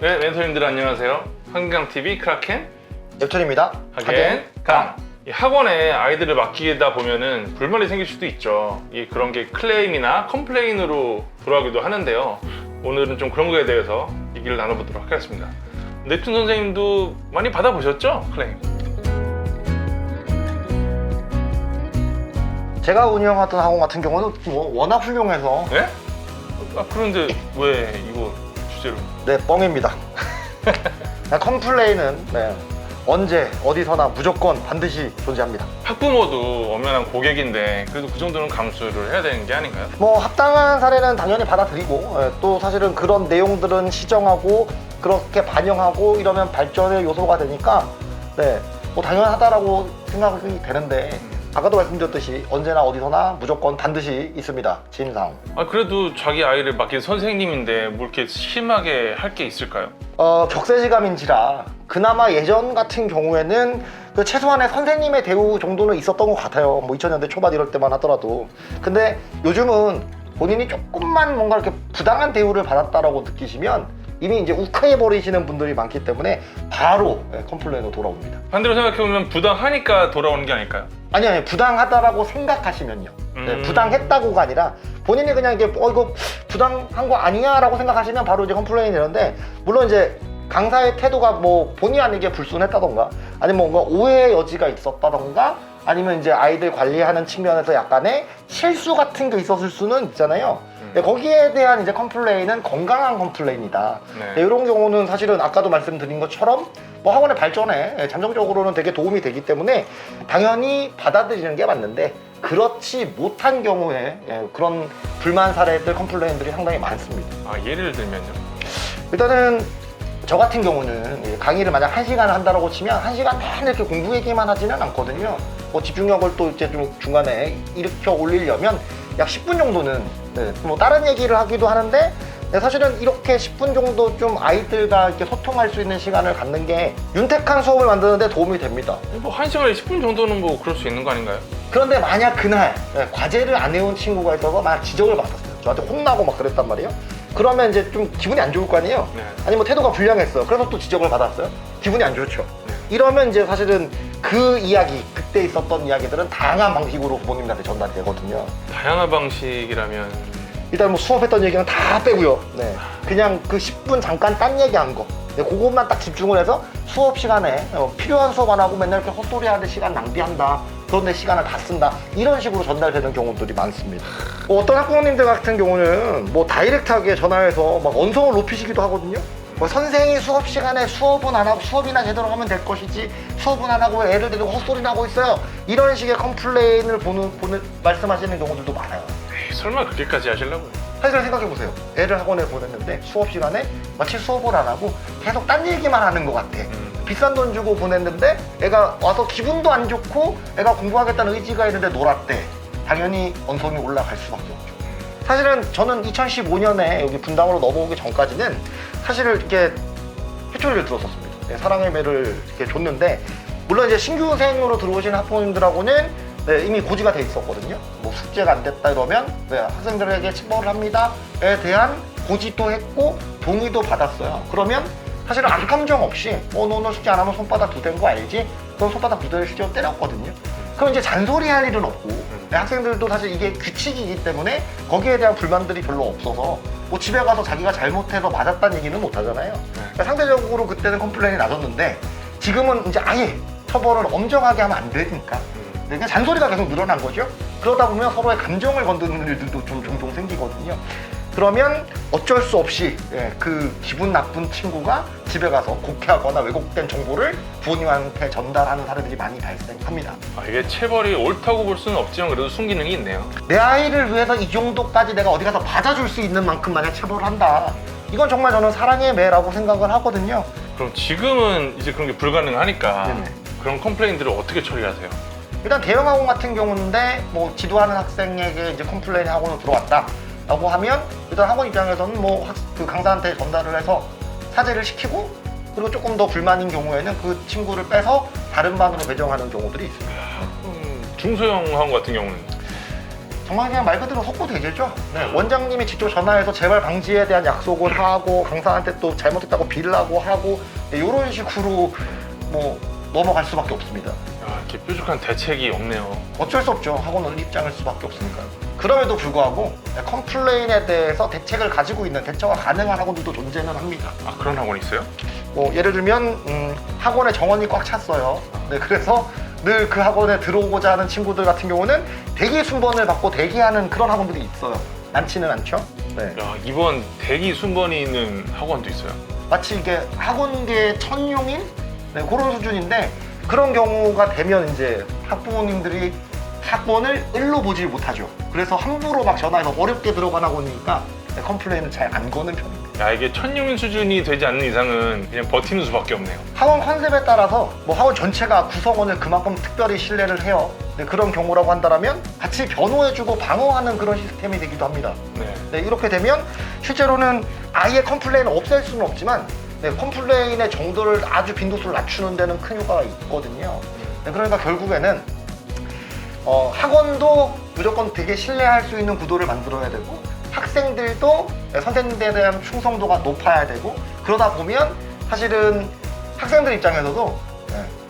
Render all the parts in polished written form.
네, 멘토님들 안녕하세요. 한강TV 크라켄 엽철입니다. 하겐강. 이 학원에 아이들을 맡기다 보면은 불만이 생길 수도 있죠. 그런 게 클레임이나 컴플레인으로 돌아오기도 하는데요. 오늘은 좀 그런 거에 대해서 얘기를 나눠보도록 하겠습니다. 넵튠 선생님도 많이 받아보셨죠? 클레임. 제가 운영하던 학원 같은 경우는 뭐 워낙 훌륭해서 네? 그런데 왜 이거 주제로? 네, 뻥입니다. 컴플레인은 언제 어디서나 무조건 반드시 존재합니다. 학부모도 엄연한 고객인데 그래도 그 정도는 감수를 해야 되는 게 아닌가요? 뭐 합당한 사례는 당연히 받아들이고 또 사실은 그런 내용들은 시정하고 그렇게 반영하고 이러면 발전의 요소가 되니까 뭐 당연하다라고 생각이 되는데 아까도 말씀드렸듯이 언제나 어디서나 무조건 반드시 있습니다. 진상. 그래도 자기 아이를 맡긴 선생님인데 뭐 이렇게 심하게 할 게 있을까요? 격세지감인지라 그나마 예전 같은 경우에는 그 최소한의 선생님의 대우 정도는 있었던 것 같아요. 뭐 2000년대 초반 이럴 때만 하더라도. 근데 요즘은 본인이 조금만 뭔가 이렇게 부당한 대우를 받았다라고 느끼시면 이미 이제 욱해버리시는 분들이 많기 때문에 바로 컴플레인으로 돌아옵니다. 반대로 생각해보면 부당하니까 돌아오는 게 아닐까요? 아니 부당하다라고 생각하시면요. 부당했다고가 아니라 본인이 그냥 이게 이거 부당한 거 아니야 라고 생각하시면 바로 이제 컴플레인이 되는데, 물론 이제 강사의 태도가 뭐 본의 아니게 불순했다던가 아니면 뭔가 오해의 여지가 있었다던가 아니면 이제 아이들 관리하는 측면에서 약간의 실수 같은 게 있었을 수는 있잖아요. 거기에 대한 이제 컴플레인은 건강한 컴플레인이다. 이런 경우는 사실은 아까도 말씀드린 것처럼 뭐 학원의 발전에 잠정적으로는 되게 도움이 되기 때문에 당연히 받아들이는 게 맞는데, 그렇지 못한 경우에 그런 불만 사례들, 컴플레인들이 상당히 많습니다. 예를 들면요? 일단은 저 같은 경우는 강의를 만약 1시간을 한다고 치면 1시간 내내 이렇게 공부 얘기만 하지는 않거든요. 뭐 집중력을 또 이제 좀 중간에 일으켜 올리려면 약 10분 정도는 뭐 다른 얘기를 하기도 하는데, 사실은 이렇게 10분 정도 좀 아이들과 이렇게 소통할 수 있는 시간을 갖는 게 윤택한 수업을 만드는 데 도움이 됩니다. 뭐 1시간에 10분 정도는 뭐 그럴 수 있는 거 아닌가요? 그런데 만약 그날 과제를 안 해온 친구가 있어서 만약 지적을 받았어요. 저한테 혼나고 막 그랬단 말이에요. 그러면 이제 좀 기분이 안 좋을 거 아니에요? 아니 뭐 태도가 불량했어요. 그래서 또 지적을 받았어요. 기분이 안 좋죠. 이러면 이제 사실은 그 이야기, 그때 있었던 이야기들은 다양한 방식으로 부모님한테 전달이 되거든요. 다양한 방식이라면 일단 뭐 수업했던 얘기는 다 빼고요. 그냥 그 10분 잠깐 딴 얘기한 거, 그것만 딱 집중을 해서 수업 시간에 필요한 수업 안 하고 맨날 이렇게 헛소리하는 시간 낭비한다, 그런데 시간을 다 쓴다, 이런 식으로 전달되는 경우들이 많습니다. 어떤 학부모님들 같은 경우는 뭐 다이렉트하게 전화해서 막 언성을 높이시기도 하거든요. 뭐 선생이 수업 시간에 수업은 안 하고 수업이나 제대로 하면 될 것이지 수업은 안 하고 왜 애를 데리고 헛소리나 하고 있어요, 이런 식의 컴플레인을 말씀하시는 경우들도 많아요. 설마 그렇게까지 하시려고요? 사실 생각해보세요. 애를 학원에 보냈는데 수업 시간에 마치 수업을 안 하고 계속 딴 얘기만 하는 것 같아. 비싼 돈 주고 보냈는데 애가 와서 기분도 안 좋고 애가 공부하겠다는 의지가 있는데 놀았대. 당연히 언성이 올라갈 수밖에 없죠. 사실은 저는 2015년에 여기 분당으로 넘어오기 전까지는 사실은 이렇게 회초리를 들었었습니다. 사랑의 매를 이렇게 줬는데, 물론 이제 신규생으로 들어오시는 학부모님들하고는 이미 고지가 돼 있었거든요. 뭐 숙제가 안 됐다 이러면 학생들에게 체벌을 합니다에 대한 고지도 했고 동의도 받았어요. 그러면 사실은 아무 감정 없이 너 오늘 숙제 안 하면 손바닥 두대는 거 알지? 그럼 손바닥 두대를 실제로 때렸거든요. 그럼 이제 잔소리할 일은 없고 학생들도 사실 이게 규칙이기 때문에 거기에 대한 불만들이 별로 없어서 뭐 집에 가서 자기가 잘못해서 맞았다는 얘기는 못 하잖아요. 그러니까 상대적으로 그때는 컴플레인이 낮았는데 지금은 이제 아예 처벌을 엄정하게 하면 안 되니까 그러니까 잔소리가 계속 늘어난 거죠. 그러다 보면 서로의 감정을 건드는 일들도 좀 종종 생기거든요. 그러면 어쩔 수 없이 그 기분 나쁜 친구가 집에 가서 곡해하거나 왜곡된 정보를 부모님한테 전달하는 사례들이 많이 발생합니다. 이게 체벌이 옳다고 볼 수는 없지만 그래도 순기능이 있네요. 내 아이를 위해서 이 정도까지 내가 어디 가서 받아줄 수 있는 만큼 만약 체벌을 한다, 이건 정말 저는 사랑의 매라고 생각을 하거든요. 그럼 지금은 이제 그런 게 불가능하니까 그런 컴플레인들을 어떻게 처리하세요? 일단 대형 학원 같은 경우인데 뭐 지도하는 학생에게 이제 컴플레인이 학원으로 들어왔다 라고 하면 일단 학원 입장에서는 뭐 그 강사한테 전달을 해서 사죄를 시키고, 그리고 조금 더 불만인 경우에는 그 친구를 빼서 다른 반으로 배정하는 경우들이 있습니다. 중소형 학원 같은 경우는? 정말 그냥 말 그대로 속고대질죠. 네, 원장님이 직접 전화해서 재발 방지에 대한 약속을 하고 강사한테 또 잘못했다고 빌라고 하고 이런 식으로 뭐 넘어갈 수밖에 없습니다. 이렇게 뾰족한 대책이 없네요. 어쩔 수 없죠. 학원 입장일 수밖에 없으니까. 그럼에도 불구하고 컴플레인에 대해서 대책을 가지고 있는 대처가 가능한 학원들도 존재는 합니다. 그런 학원이 있어요? 뭐 예를 들면 학원에 정원이 꽉 찼어요. 네, 그래서 늘 그 학원에 들어오고자 하는 친구들 같은 경우는 대기 순번을 받고 대기하는 그런 학원들이 있어요. 많지는 않죠. 네. 야, 이번 대기 순번이 있는 학원도 있어요. 마치 이게 학원계 천용인 그런 수준인데 그런 경우가 되면 이제 학부모님들이 학원을 일로 보질 못하죠. 그래서 함부로 막 전화해서 어렵게 들어간 학원이니까 컴플레인을 잘 안 거는 편입니다. 야, 이게 천용인 수준이 되지 않는 이상은 그냥 버티는 수밖에 없네요. 학원 컨셉에 따라서 뭐 학원 전체가 구성원을 그만큼 특별히 신뢰를 해요. 네, 그런 경우라고 한다면 같이 변호해주고 방어하는 그런 시스템이 되기도 합니다. 네, 이렇게 되면 실제로는 아예 컴플레인을 없앨 수는 없지만 컴플레인의 정도를 아주 빈도수를 낮추는 데는 큰 효과가 있거든요. 네, 그러니까 결국에는 학원도 무조건 되게 신뢰할 수 있는 구도를 만들어야 되고 학생들도 선생님들에 대한 충성도가 높아야 되고 그러다 보면 사실은 학생들 입장에서도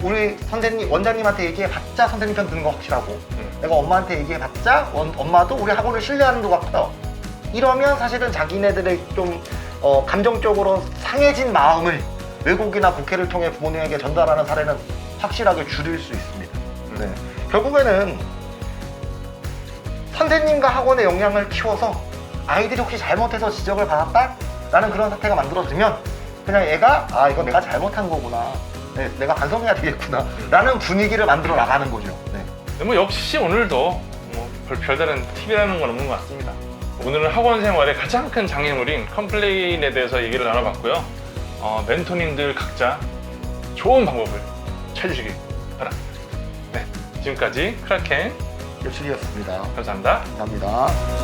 우리 선생님, 원장님한테 얘기해봤자 선생님 편 드는 거 확실하고 내가 엄마한테 얘기해봤자 엄마도 우리 학원을 신뢰하는 것 같아요. 이러면 사실은 자기네들의 좀 감정적으로 상해진 마음을 외국이나 국회를 통해 부모님에게 전달하는 사례는 확실하게 줄일 수 있습니다. 네. 결국에는 선생님과 학원의 역량을 키워서 아이들이 혹시 잘못해서 지적을 받았다? 라는 그런 사태가 만들어지면 그냥 얘가 이거 내가 잘못한 거구나. 네, 내가 반성해야 되겠구나. 라는 분위기를 만들어 나가는 거죠. 네. 뭐 역시 오늘도 별다른 팁이라는 건 없는 것 같습니다. 오늘은 학원 생활의 가장 큰 장애물인 컴플레인에 대해서 얘기를 나눠봤고요. 멘토님들 각자 좋은 방법을 찾으시길 바랍니다. 네, 지금까지 크라켄 요출이었습니다. 감사합니다. 감사합니다.